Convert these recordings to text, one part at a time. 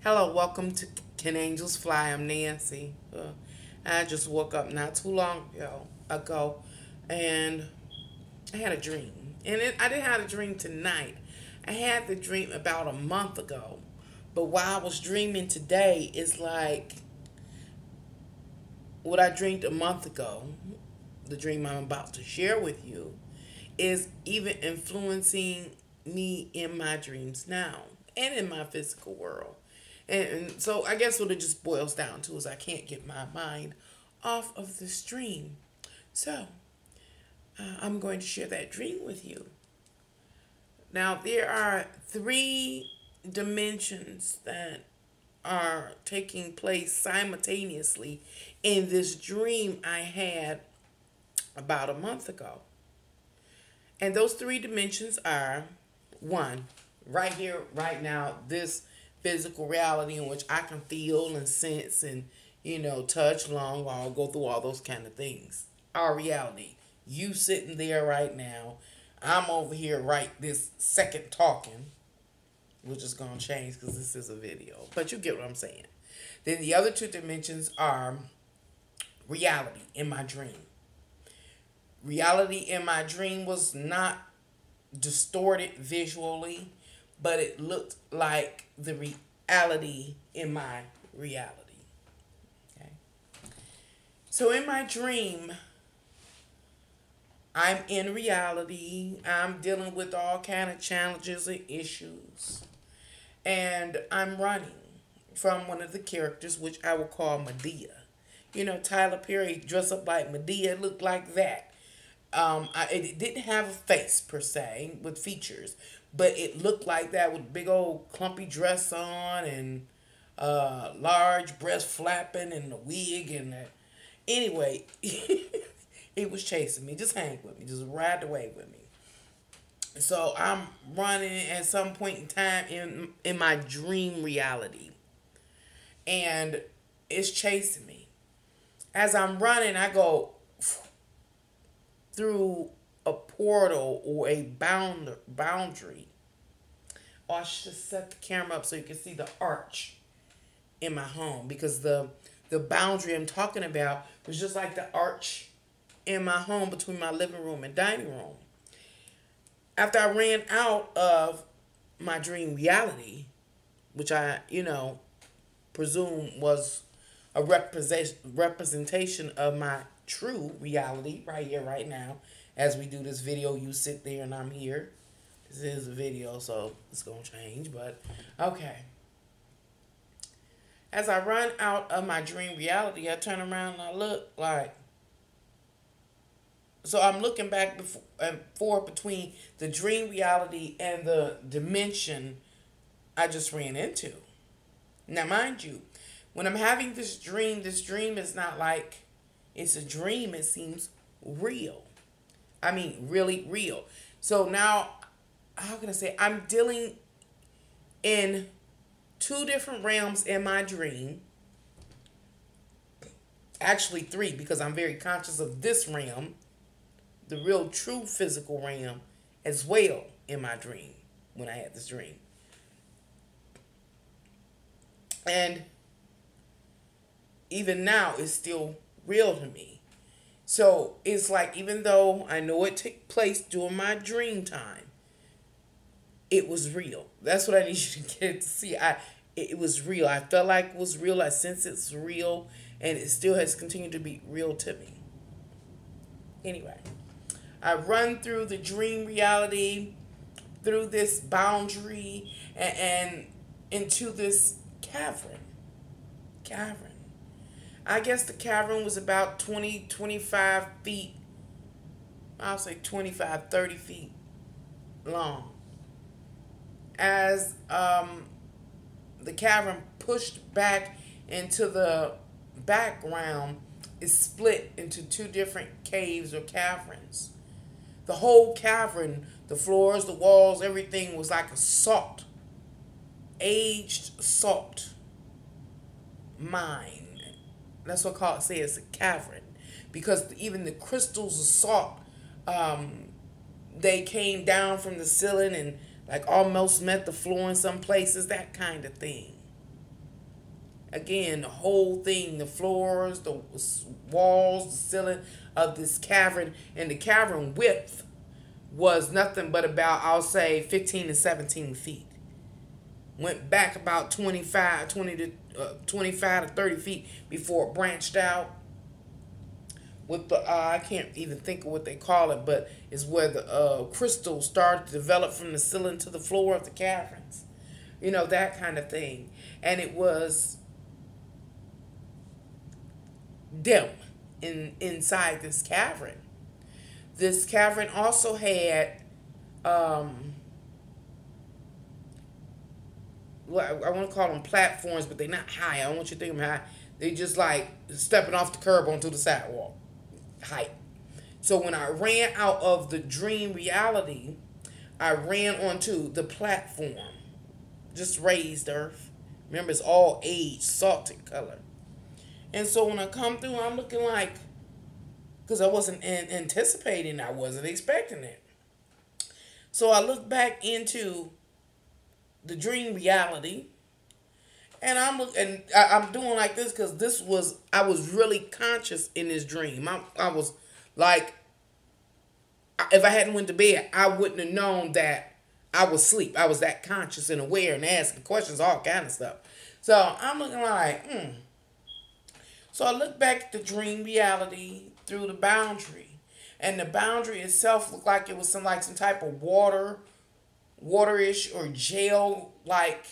Hello, welcome to Can Angels Fly? I'm Nancy. I just woke up not too long ago, and I had a dream. I didn't have a dream tonight. I had the dream about a month ago. But while I was dreaming today, it's like what I dreamed a month ago, the dream I'm about to share with you, is even influencing me in my dreams now and in my physical world. And so I guess what it just boils down to is I can't get my mind off of this dream. So I'm going to share that dream with you. Now, there are three dimensions that are taking place simultaneously in this dream I had about a month ago. And those three dimensions are one, right here, right now, this physical reality in which I can feel and sense and, touch, long, or go through all those kind of things. Our reality. You sitting there right now. I'm over here right this second talking, which is going to change because this is a video. But you get what I'm saying. Then the other two dimensions are reality in my dream. Reality in my dream was not distorted visually, but it looked like the reality in my reality. Okay. So in my dream, I'm in reality. I'm dealing with all kind of challenges and issues. And I'm running from one of the characters, which I will call Medea. Tyler Perry dressed up like Medea. It looked like that. It didn't have a face per se with features, but it looked like that with big old clumpy dress on and large breast flapping and a wig and anyway, it was chasing me. Just hang with me, just ride the wave with me. So I'm running at some point in time in my dream reality, and it's chasing me. As I'm running, I go through a portal or a boundary. Or I should set the camera up so you can see the arch in my home, because the boundary I'm talking about was just like the arch in my home between my living room and dining room. After I ran out of my dream reality, which I, presume was a representation of my true reality right here, right now. As we do this video, you sit there and I'm here. This is a video, so it's going to change, but okay. As I run out of my dream reality, I turn around and I look like, so I'm looking back and forth between the dream reality and the dimension I just ran into. Now, mind you, when I'm having this dream is not like it's a dream. It seems real. I mean, really real. So now, how can I say? I'm dealing in two different realms in my dream. Actually, three, because I'm very conscious of this realm, the real true physical realm, as well in my dream when I had this dream. And even now, it's still real to me. So it's like, even though I know it took place during my dream time, it was real. That's what I need you to get to see. It was real. I felt like it was real. I sense it's real, and it still has continued to be real to me. Anyway, I run through the dream reality, through this boundary, and into this cavern. I guess the cavern was about 20, 25 feet. I'll say 25, 30 feet long. As the cavern pushed back into the background, it split into two different caves or caverns. The whole cavern, the floors, the walls, everything was like a salt, aged salt mine. That's what say it's a cavern, because even the crystals of salt, they came down from the ceiling and like almost met the floor in some places, that kind of thing. again, the whole thing, the floors, the walls, the ceiling of this cavern, and the cavern width was nothing but about, I'll say, 15 to 17 feet. Went back about 25 to 30 feet before it branched out with the I can't even think of what they call it, but it's where the crystals started to develop from the ceiling to the floor of the caverns, that kind of thing. And it was dim inside this cavern. This cavern also had well, I want to call them platforms, but they're not high. I don't want you to think them high. They just like stepping off the curb onto the sidewalk height. So when I ran out of the dream reality, I ran onto the platform, just raised earth. Remember, it's all aged, salted color. And so when I come through, I'm looking like, because I wasn't anticipating, I wasn't expecting it. So I look back into the dream reality, and I'm doing like this because I was really conscious in this dream. I was like, if I hadn't went to bed, I wouldn't have known that I was asleep. I was that conscious and aware and asking questions, all kind of stuff. So I'm looking like, So I look back at the dream reality through the boundary, and the boundary itself looked like it was some type of waterish or gel-like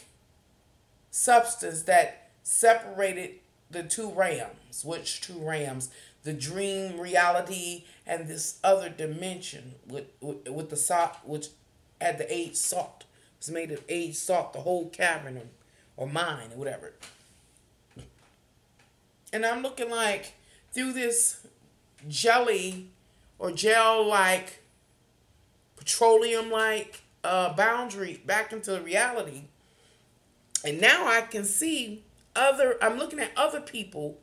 substance that separated the two realms. Which two realms? The dream reality and this other dimension with the salt, which had the aged salt. It was made of aged salt, the whole cavern or mine or whatever. And I'm looking like through this jelly or gel-like, petroleum-like boundary back into reality. And now I can see I'm looking at other people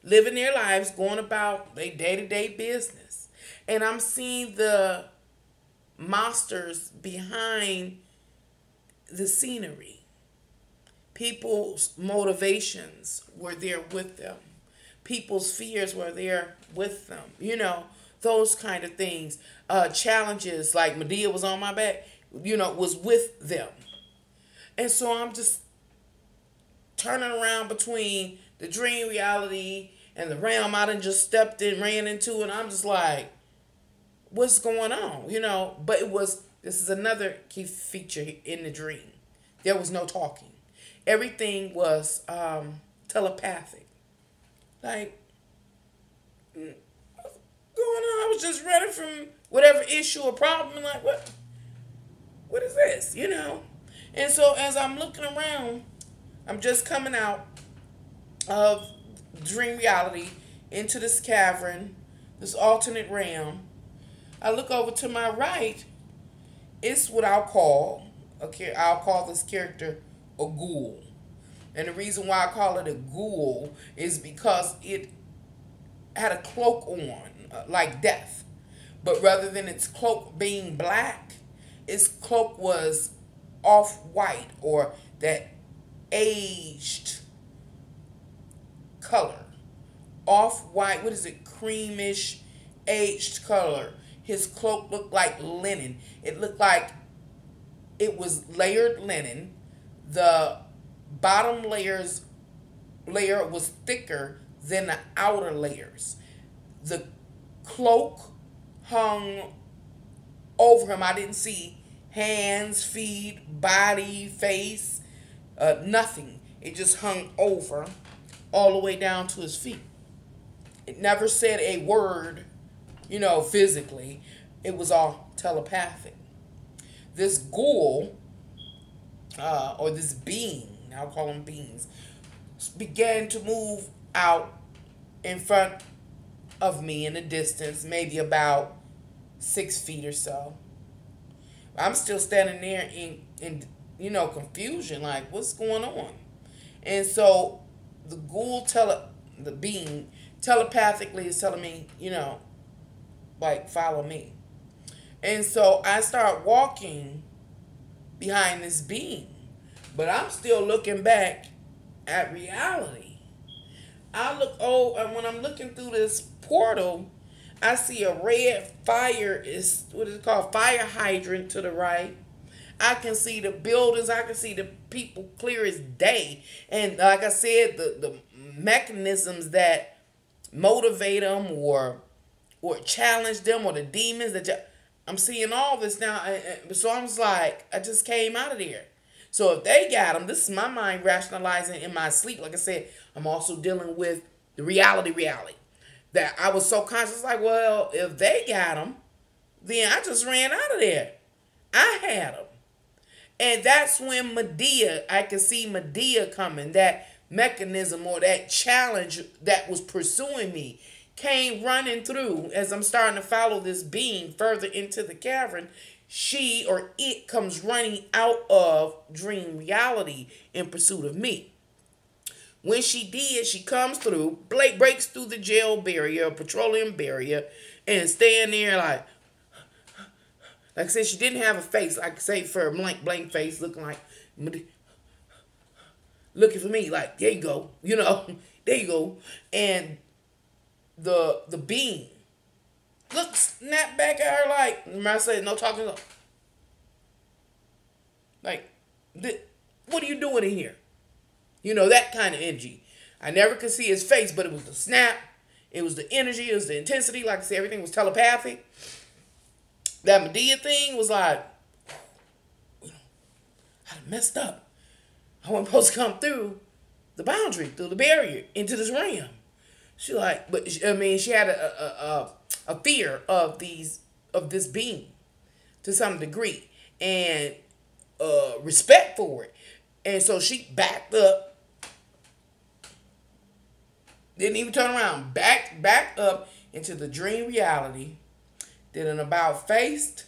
living their lives, going about their day-to-day business. And I'm seeing the monsters behind the scenery. People's motivations were there with them. People's fears were there with them. Those kind of things. Challenges like Medea was on my back, was with them. And so I'm just turning around between the dream reality and the realm I done just ran into, and I'm just like, what's going on? But this is another key feature in the dream. There was no talking. Everything was telepathic. Like, what's going on? I was just running from whatever issue or problem, and like, what is this? And so as I'm looking around, I'm just coming out of dream reality into this cavern, this alternate realm. I look over to my right. It's what I'll call this character a ghoul. And the reason why I call it a ghoul is because it had a cloak on, like death. But rather than its cloak being black, its cloak was off-white, or that aged color. Off-white, creamish, aged color. His cloak looked like linen. It looked like it was layered linen. The bottom layer was thicker than the outer layers. The cloak hung over him. I didn't see hands, feet, body, face, nothing. It just hung over all the way down to his feet. It never said a word, physically. It was all telepathic. This ghoul, or this being, I'll call them beings, began to move out in front of me in the distance, maybe about 6 feet or so. I'm still standing there in confusion, like, what's going on? And so the ghoul, the being, telepathically is telling me, follow me. And so I start walking behind this being, but I'm still looking back at reality. I look, oh, and when I'm looking through this portal, I see a red fire, is what is it called? Fire hydrant to the right. I can see the buildings. I can see the people clear as day. And like I said, the mechanisms that motivate them or challenge them, or the demons that I'm seeing all this now. So I'm just like, I just came out of there. So if they got them, this is my mind rationalizing in my sleep. Like I said, I'm also dealing with the reality that I was so conscious, like, well, if they got them, then I just ran out of there. I had them. And that's when Medea, I could see Medea coming, that mechanism or that challenge that was pursuing me came running through as I'm starting to follow this being further into the cavern. She or it comes running out of dream reality in pursuit of me. When she did, she comes through, breaks through the gel barrier, petroleum barrier, and stand there like I said, she didn't have a face, like I say, for a blank face, looking for me, like, there you go, there you go. And the being snapped back at her, like, remember I said, no talking, like, what are you doing in here? That kind of energy. I never could see his face, but it was the snap, it was the energy, it was the intensity. Like I said, everything was telepathic. That Medea thing was like, I done messed up. I wasn't supposed to come through the boundary, through the barrier, into this realm. She like, but she had a fear of this being to some degree, and respect for it. And so she backed up, didn't even turn around, backed up into the dream reality. Did an about face,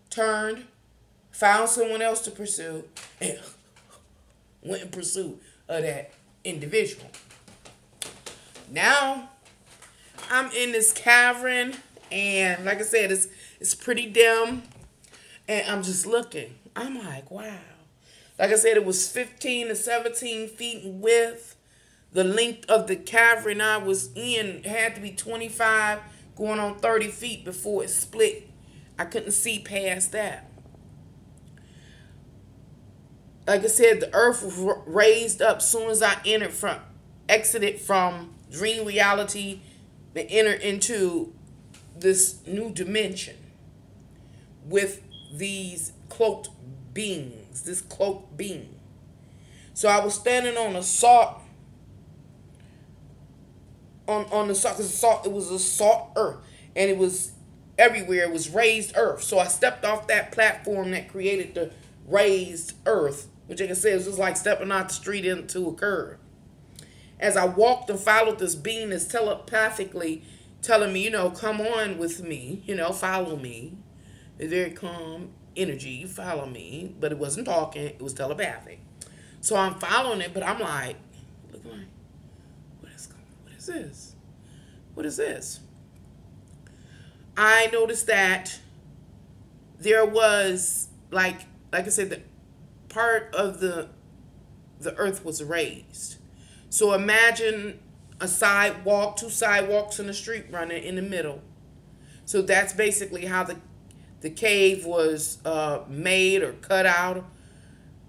turned, found someone else to pursue, and went in pursuit of that individual. Now, I'm in this cavern, and like I said, it's pretty dim, and I'm just looking. I'm like, wow. Like I said, it was 15 to 17 feet in width. The length of the cavern I was in had to be 25, going on 30 feet before it split. I couldn't see past that. Like I said, the earth was raised up soon as I exited from dream reality and entered into this new dimension with these cloaked beings, this cloaked being. So I was standing on a salt, on the salt, because it was a salt earth, and it was everywhere. It was raised earth. So I stepped off that platform that created the raised earth, which I can say was just like stepping out the street into a curve. As I walked and followed this being that's telepathically telling me, come on with me, follow me. It's very calm energy, follow me. But it wasn't talking, it was telepathic. So I'm following it, but I'm like, what is this? What is this? I noticed that there was, like I said, the part of the earth was raised. So imagine a sidewalk, two sidewalks in the street running in the middle. So that's basically how the cave was made or cut out,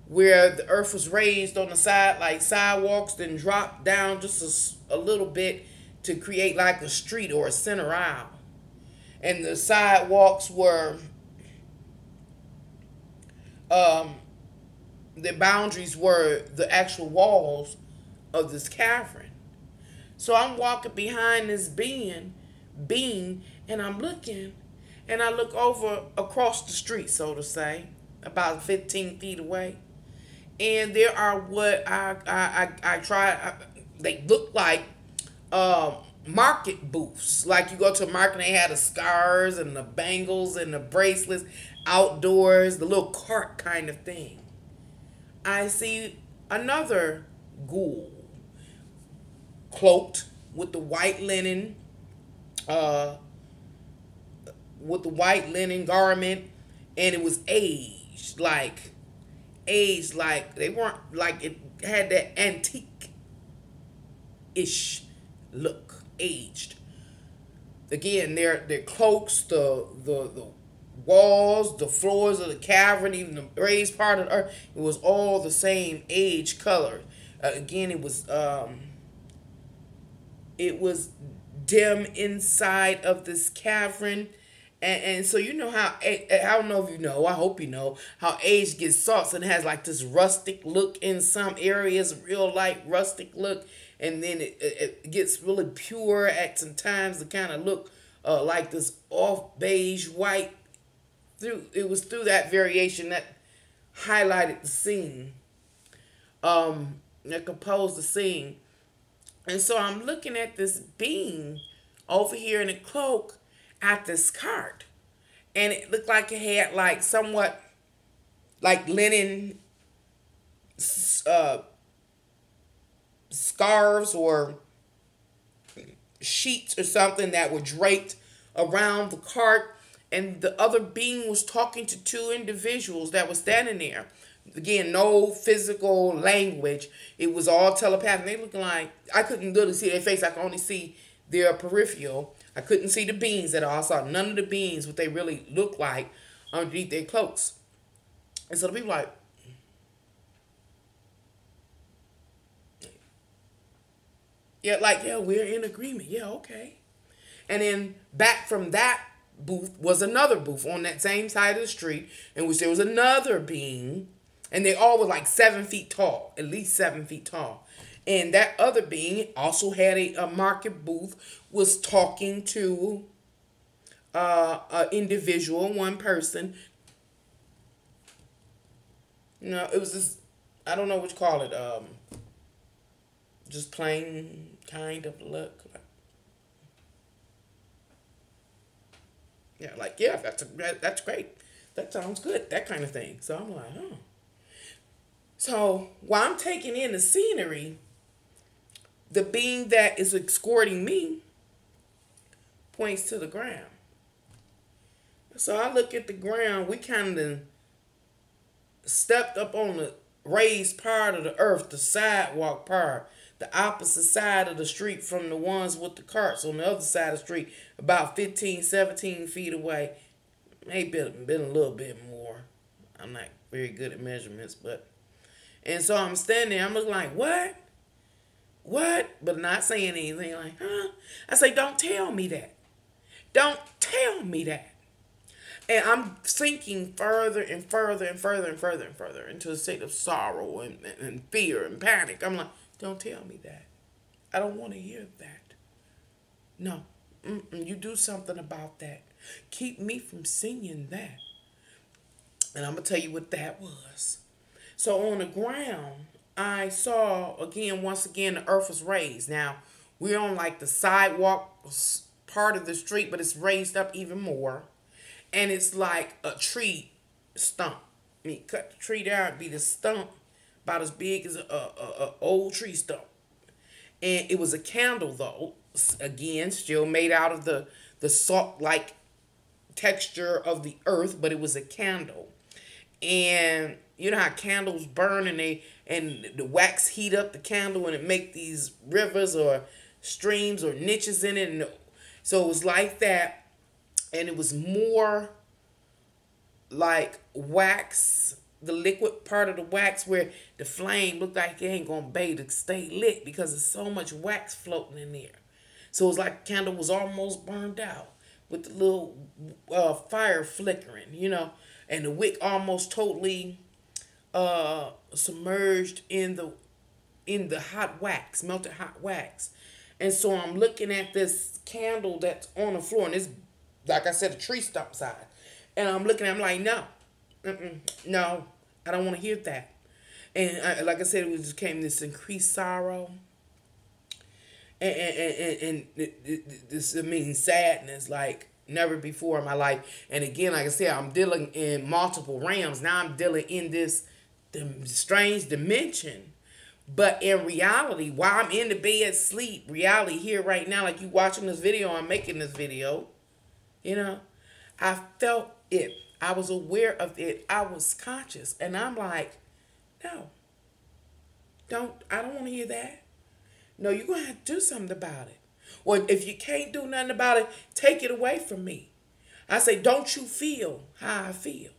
where the earth was raised on the side like sidewalks, then dropped down just a little bit to create like a street or a center aisle. And the sidewalks were, the boundaries were the actual walls of this cavern. So I'm walking behind this being, and I'm looking, and I look over across the street, so to say, about 15 feet away. And there are what they look like market booths. Like you go to a market and they had the scarves and the bangles and the bracelets outdoors, the little cart kind of thing. I see another ghoul cloaked with the white linen garment, and it was aged, like aged like they weren't like it had that antique ish look, aged. Again, their cloaks, the walls, the floors of the cavern, even the raised part of the earth, it was all the same age color. Again, it was dim inside of this cavern. And so you know how, I don't know if you know, I hope you know how age gets salts and has like this rustic look in some areas, real light rustic look, and then it gets really pure at some times to kind of look like this off beige white. It was through that variation that highlighted the scene, that composed the scene. And so I'm looking at this being over here in a cloak at this cart. And it looked like it had like somewhat like linen scarves or sheets or something that were draped around the cart. And the other being was talking to two individuals that were standing there. Again, no physical language. It was all telepathic. They looking like, I couldn't really see their face. I could only see their peripheral. I couldn't see the beings at all. I saw none of the beings, what they really looked like underneath their cloaks. And so the people like, yeah, like, yeah, we're in agreement. Yeah, okay. And then back from that booth was another booth on that same side of the street in which there was another being, and they all were like 7 feet tall, at least 7 feet tall. And that other being also had a market booth, was talking to an individual, one person. You know, it was this, I don't know what you call it, just plain kind of look. Yeah, like, yeah, that's great. That sounds good, that kind of thing. So I'm like, oh. So while I'm taking in the scenery, the being that is escorting me points to the ground. So I look at the ground. We kind of stepped up on the raised part of the earth, the sidewalk part, the opposite side of the street from the ones with the carts on the other side of the street, about 15, 17 feet away. Maybe been a little bit more. I'm not very good at measurements, but. And so I'm standing there. I'm looking like, what? What? But not saying anything, like, huh? I say, don't tell me that. Don't tell me that. And I'm sinking further and further and further and further and further into a state of sorrow and fear and panic. I'm like, don't tell me that. I don't want to hear that. No. You do something about that. Keep me from seeing that. And I'm going to tell you what that was. So on the ground, I saw, once again, the earth was raised. Now, we're on like the sidewalk part of the street, but it's raised up even more. And it's like a tree stump. I mean, cut the tree down, it'd be the stump about as big as a old tree stump. And it was a candle, though. Again, still made out of the salt-like texture of the earth, but it was a candle. And you know how candles burn and the wax heat up the candle and it make these rivers or streams or niches in it. And so it was like that. And it was more like wax, the liquid part of the wax where the flame looked like it ain't going to be to stay lit because there's so much wax floating in there. So it was like the candle was almost burned out with the little fire flickering, you know, and the wick almost totally submerged in the hot wax, melted hot wax. And so I'm looking at this candle that's on the floor, and it's, like I said, a tree stump side. And I'm looking at it, I'm like, no, no, I don't want to hear that. And like I said, it just came this increased sorrow. And this, I mean, sadness like never before in my life. And again, like I said, I'm dealing in multiple realms. Now I'm dealing in this strange dimension. But in reality, while I'm in the bed sleep, reality here right now, like you watching this video, I'm making this video, you know, I felt it. I was aware of it. I was conscious. And I'm like, No, I don't want to hear that. No, you're going to have to do something about it. Or if you can't do nothing about it, take it away from me. I say, don't you feel how I feel?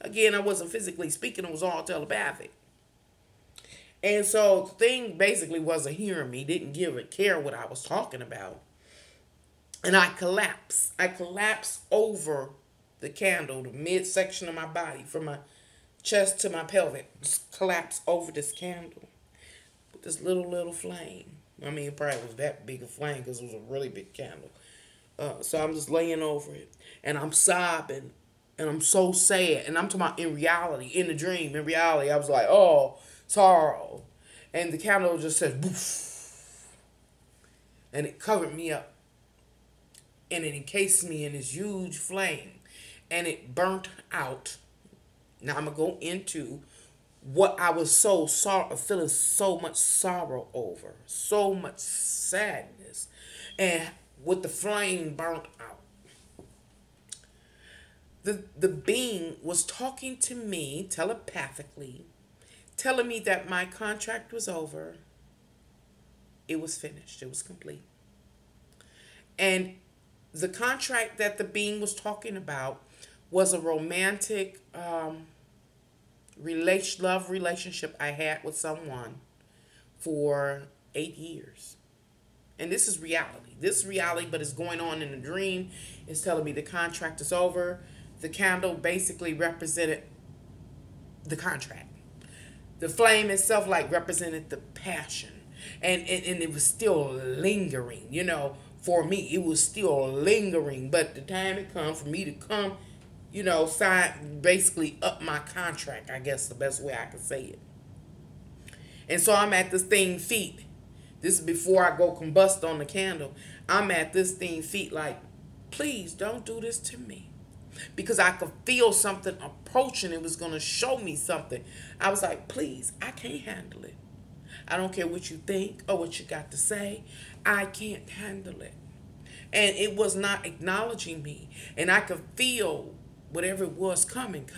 Again, I wasn't physically speaking, it was all telepathic. And so the thing basically wasn't hearing me, didn't give a care what I was talking about. And I collapsed. I collapsed over the candle, the midsection of my body, from my chest to my pelvic. Just collapsed over this candle with this little flame. I mean, it probably was that big a flame because it was a really big candle. So I'm just laying over it. And I'm sobbing. And I'm so sad. And I'm talking about in reality, in the dream, in reality. I was like, oh, sorrow. And the candle just said, boof. And it covered me up. And it encased me in this huge flame. And it burnt out. Now I'm going to go into what I was so feeling so much sorrow over. So much sadness. And with the flame burnt out. The being was talking to me telepathically, telling me that my contract was over. It was finished. It was complete. And the contract that the being was talking about was a romantic love relationship I had with someone for 8 years. And this is reality. This is reality, but it's going on in a dream. It's telling me the contract is over. The candle basically represented the contract. The flame itself like represented the passion. And it was still lingering, you know. For me, it was still lingering. But the time had come for me to come, you know, sign, basically up my contract, I guess the best way I could say it. And so I'm at this thing feet. This is before I go combust on the candle. I'm at this thing feet like, please don't do this to me. Because I could feel something approaching. It was going to show me something. I was like, please, I can't handle it. I don't care what you think or what you got to say. I can't handle it. And it was not acknowledging me. And I could feel whatever it was coming.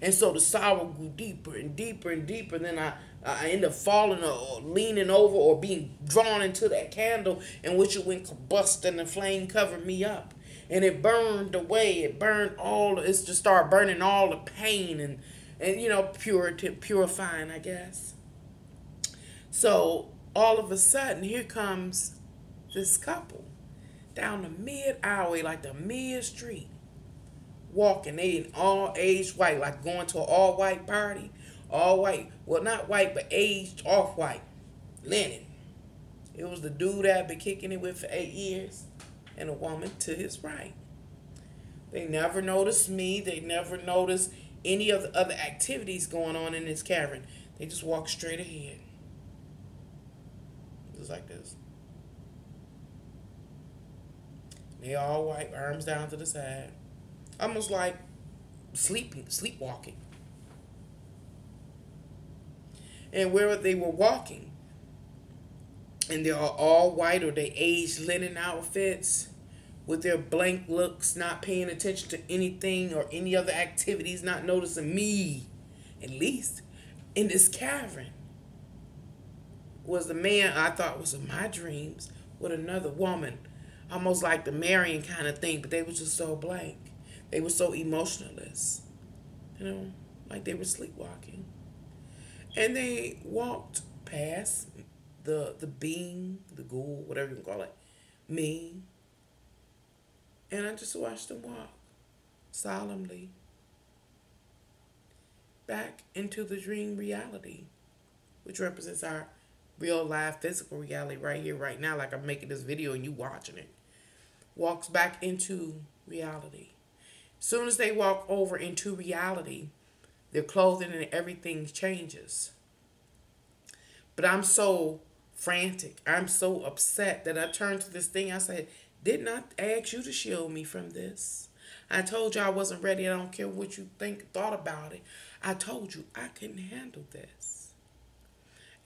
And so the sorrow grew deeper and deeper and deeper. Then I ended up falling or leaning over or being drawn into that candle, in which it went combust and the flame covered me up. And it burned away. It burned all. It's just started burning all the pain and you know, purifying, I guess. So all of a sudden, here comes this couple down the mid-highway, like the mid-street, walking. They in all aged white, like going to an all-white party. All white. Well, not white, but aged off-white. Linen. It was the dude I'd been kicking it with for 8 years. And a woman to his right. They never noticed me. They never noticed any of the other activities going on in this cavern. They just walked straight ahead. Just like this. They all white, arms down to the side. Almost like sleepwalking. And where they were walking, and they're all white or they aged linen outfits with their blank looks, not paying attention to anything or any other activities, not noticing me, at least, in this cavern, was the man I thought was in my dreams with another woman, almost like the marrying kind of thing, but they were just so blank. They were so emotionless, you know, like they were sleepwalking. And they walked past the being, the ghoul, whatever you can call it, me. And I just watched them walk solemnly back into the dream reality, which represents our real life physical reality right here, right now, like I'm making this video and you watching it. Walks back into reality. As soon as they walk over into reality, their clothing and everything changes. But I'm so frantic. I'm so upset that I turned to this thing. I said, didn't I ask you to shield me from this? I told you I wasn't ready. I don't care what you thought about it. I told you I couldn't handle this.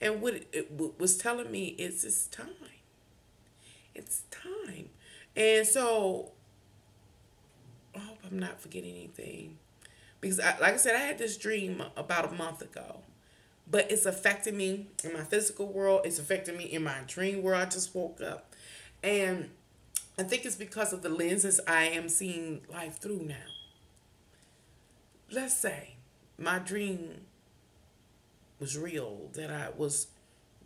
And what it was telling me is it's time. It's time. And so, I hope I'm not forgetting anything. Because, like I said, I had this dream about a month ago. But it's affecting me in my physical world. It's affecting me in my dream world. I just woke up. And I think it's because of the lenses I am seeing life through now. Let's say my dream was real, that I was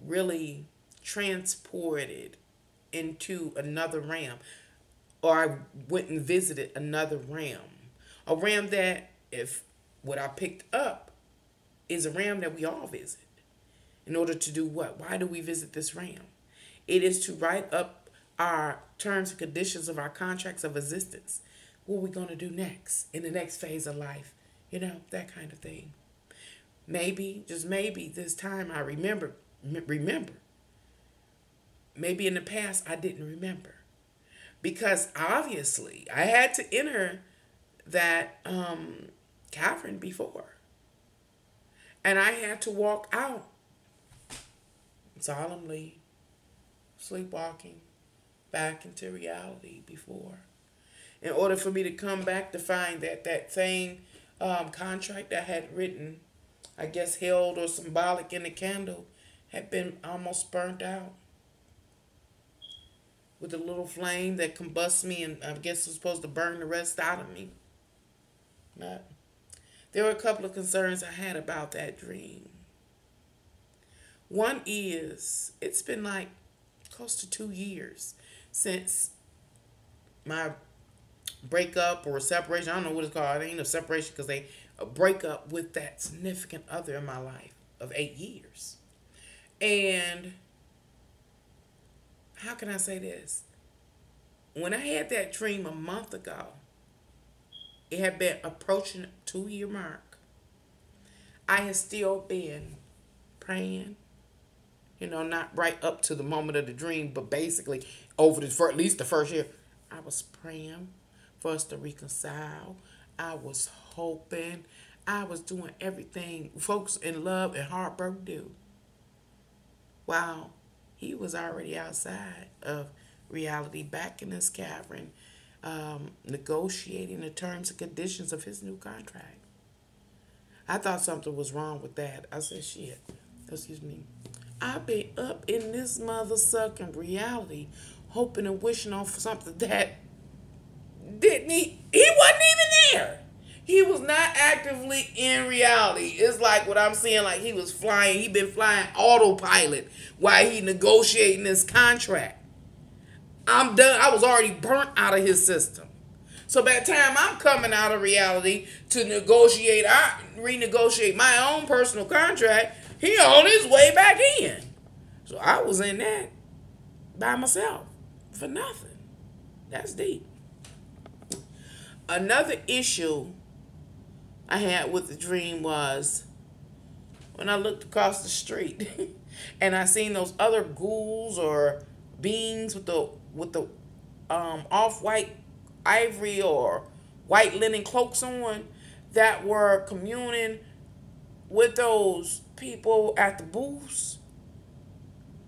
really transported into another realm, or I went and visited another realm. A realm that, if what I picked up, is a realm that we all visit. In order to do what? Why do we visit this realm? It is to write up our terms and conditions of our contracts of existence. What are we going to do next in the next phase of life? You know, that kind of thing. Maybe, just maybe, this time I remember. Maybe in the past I didn't remember. Because obviously I had to enter that cavern before. And I had to walk out solemnly, sleepwalking, back into reality before. In order for me to come back to find that same contract I had written, I guess held or symbolic in the candle, had been almost burnt out. With a little flame that combusts me, and I guess was supposed to burn the rest out of me. But there were a couple of concerns I had about that dream. One is, it's been like close to 2 years since my breakup or separation. I don't know what it's called. It ain't no separation because they break up with that significant other in my life of 8 years. And how can I say this? When I had that dream a month ago, it had been approaching 2-year mark. I had still been praying, not right up to the moment of the dream, but basically over for at least the first year, I was praying for us to reconcile. I was hoping. I was doing everything folks in love and heartbreak do. Wow. He was already outside of reality, back in his cavern, negotiating the terms and conditions of his new contract. I thought something was wrong with that. I said, shit, excuse me. I've been up in this mother-sucking reality, hoping and wishing on for something that he wasn't even there. He was not actively in reality. It's like what I'm saying, like he was flying. He been flying autopilot while he negotiating this contract. I'm done. I was already burnt out of his system. So by the time I'm coming out of reality to renegotiate my own personal contract, he on his way back in. So I was in that by myself for nothing. That's deep. Another issue I had with the dream was when I looked across the street and I seen those other ghouls or beings with the off-white ivory or white linen cloaks on that were communing with those people at the booths.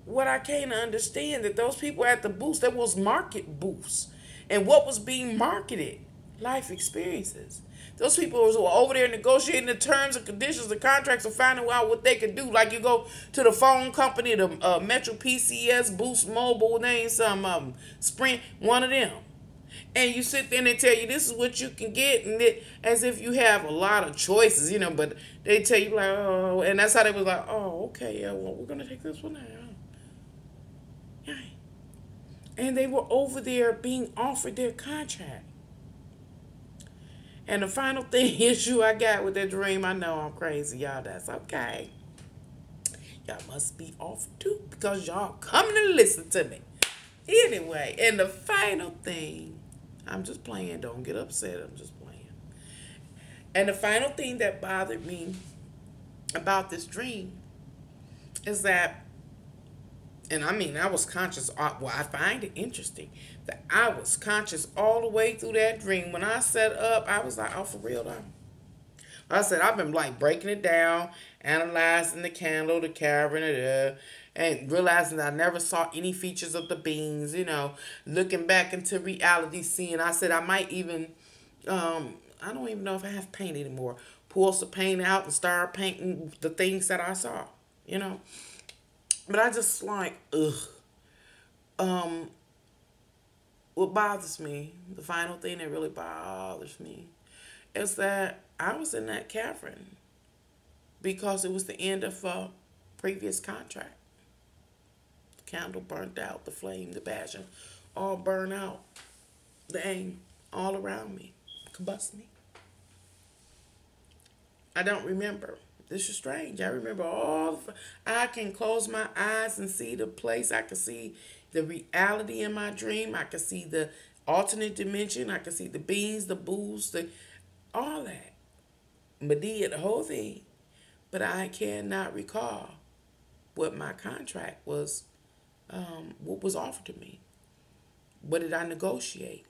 What I came to understand, that those people at the booths, there was market booths, and what was being marketed? Life experiences. Those people were over there negotiating the terms and conditions, the contracts, and finding out what they could do. Like you go to the phone company, the Metro PCS, Boost Mobile, name some Sprint, one of them. And you sit there and they tell you this is what you can get, and as if you have a lot of choices, but they tell you like, oh, and that's how they was like, oh, okay, yeah, well, we're going to take this one now. Yeah. And they were over there being offered their contract. And the final thing issue I got with that dream, I know I'm crazy, y'all. That's okay. Y'all must be off too, because y'all coming to listen to me. Anyway, and the final thing, I'm just playing. Don't get upset. I'm just playing. And the final thing that bothered me about this dream is that, and I mean, I was conscious. Well, I find it interesting that I was conscious all the way through that dream. When I set up, I was like, oh, for real though. I said, I've been like breaking it down, analyzing the candle, the cavern, and realizing that I never saw any features of the beings, looking back into reality, seeing. I said, I might even, I don't even know if I have paint anymore, pull some paint out and start painting the things that I saw, you know. But I just like, ugh. Um, what bothers me, the final thing that really bothers me, is that I was in that cavern because it was the end of a previous contract. The candle burnt out, the flame, the passion, all burned out. The aim all around me, combust me. I don't remember. This is strange. I remember I can close my eyes and see the place. I can see the reality in my dream. I can see the alternate dimension. I can see the beings, the booths, all that. Medea, the whole thing. But I cannot recall what my contract was, what was offered to me. What did I negotiate?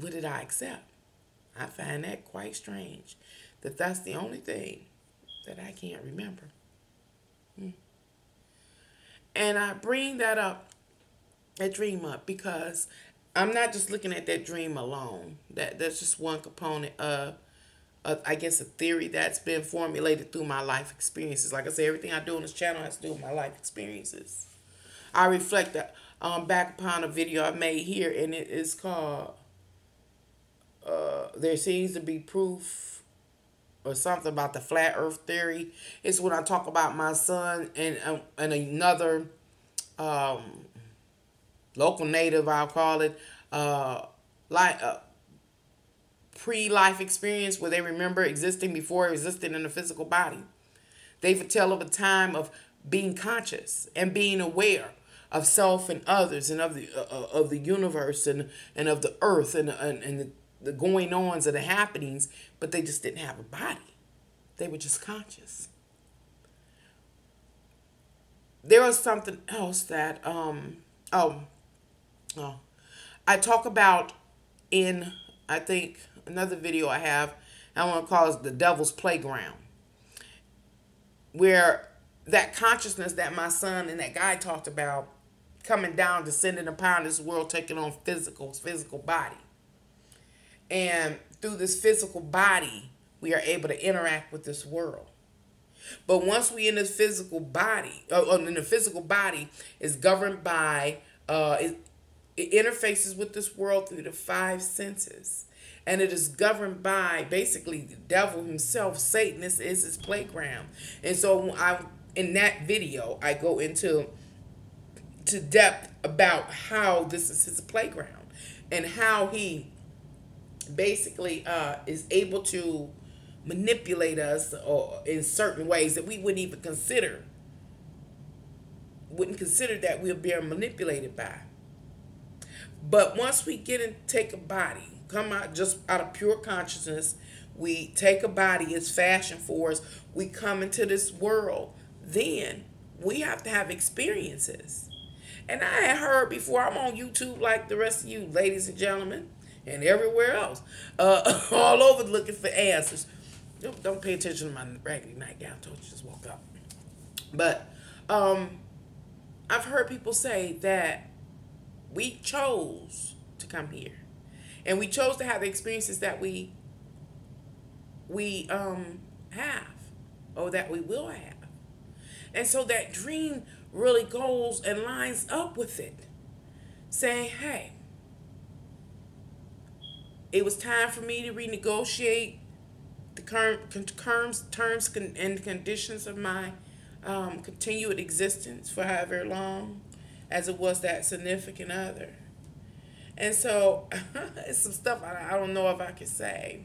What did I accept? I find that quite strange. That's the only thing that I can't remember. And I bring that dream up, because I'm not just looking at that dream alone. That's just one component of, I guess, a theory that's been formulated through my life experiences. Like I said, everything I do on this channel has to do with my life experiences. I reflect back upon a video I made here, and it is called There Seems to Be Proof, or something about the flat earth theory. It's when I talk about my son and another local native, I'll call it, pre-life experience, where they remember existing before existing in a physical body. They foretell of a time of being conscious and being aware of self and others, and of the universe, and of the earth, and the going-ons and the happenings, but they just didn't have a body. They were just conscious. There was something else that I talk about in, I think, another video I have. I want to call it The Devil's Playground, where that consciousness that my son and that guy talked about, coming down, descending upon this world, taking on physical body. And through this physical body, we are able to interact with this world. But once we in this physical body, in the physical body is governed by, it interfaces with this world through the five senses. And it is governed by, basically, the devil himself. Satan is his playground. And so in that video, I go into depth about how this is his playground, and how he basically is able to manipulate us, or in certain ways that we wouldn't consider that we're being manipulated by. But once we get and take a body, come out just out of pure consciousness, we take a body as fashioned for us, we come into this world, then we have to have experiences. And I had heard before, I'm on YouTube like the rest of you, ladies and gentlemen, and everywhere else, all over looking for answers. Don't pay attention to my raggedy nightgown. I told you, just woke up. But I've heard people say that we chose to come here, and we chose to have the experiences that we have, or that we will have. And so that dream really goes and lines up with it, saying, hey, it was time for me to renegotiate the current terms and conditions of my continued existence for however long as it was that significant other. And so it's some stuff I don't know if I can say.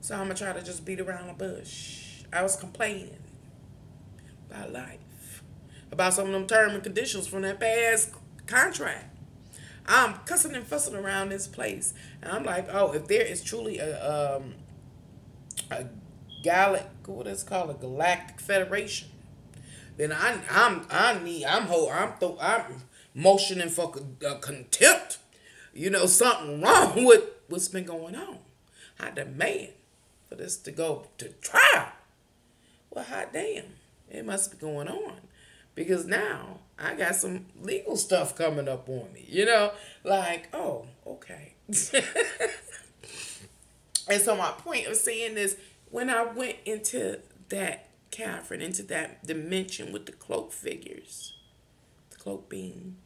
So I'm going to try to just beat around the bush. I was complaining about life, about some of them terms and conditions from that past contract. I'm cussing and fussing around this place, and I'm like, oh, if there is truly a galactic federation, then I'm motioning for contempt. You know, something wrong with what's been going on. I demand for this to go to trial. Well, hot damn, it must be going on, because now I got some legal stuff coming up on me. You know, like, oh, okay. And so my point of saying this, when I went into that cavern, into that dimension with the cloak figures, the cloak being,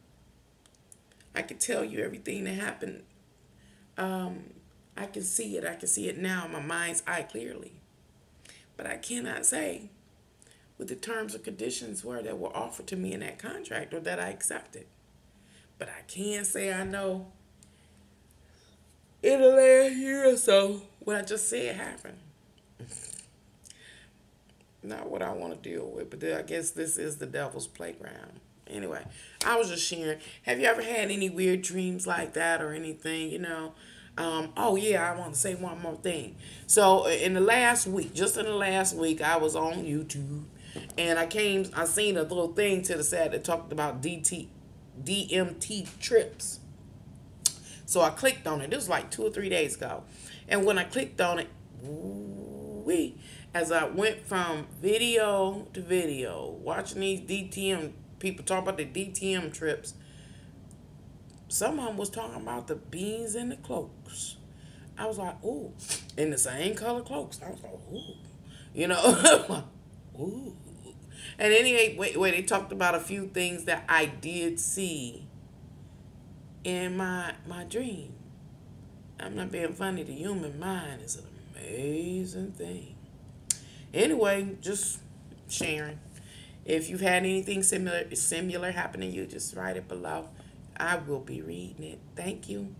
I could tell you everything that happened. I can see it. I can see it now in my mind's eye clearly. But I cannot say what the terms and conditions were that were offered to me in that contract or that I accepted. But I can say I know in the last year or so what I just said happened. Not what I want to deal with, but I guess this is the devil's playground. Anyway, I was just sharing. Have you ever had any weird dreams like that or anything, oh yeah, I want to say one more thing. So in the last week, just in the last week, I was on YouTube and I seen a little thing to the side that talked about DMT trips. So I clicked on it. This was like 2 or 3 days ago. And when I clicked on it, wee, as I went from video to video, watching these DTM people talk about the DTM trips, some of them was talking about the beans and the cloaks. I was like, ooh, in the same color cloaks. I was like, ooh. And anyway, they talked about a few things that I did see in my dream. I'm not being funny. The human mind is an amazing thing. Anyway, just sharing. If you've had anything similar happen to you, just write it below. I will be reading it. Thank you.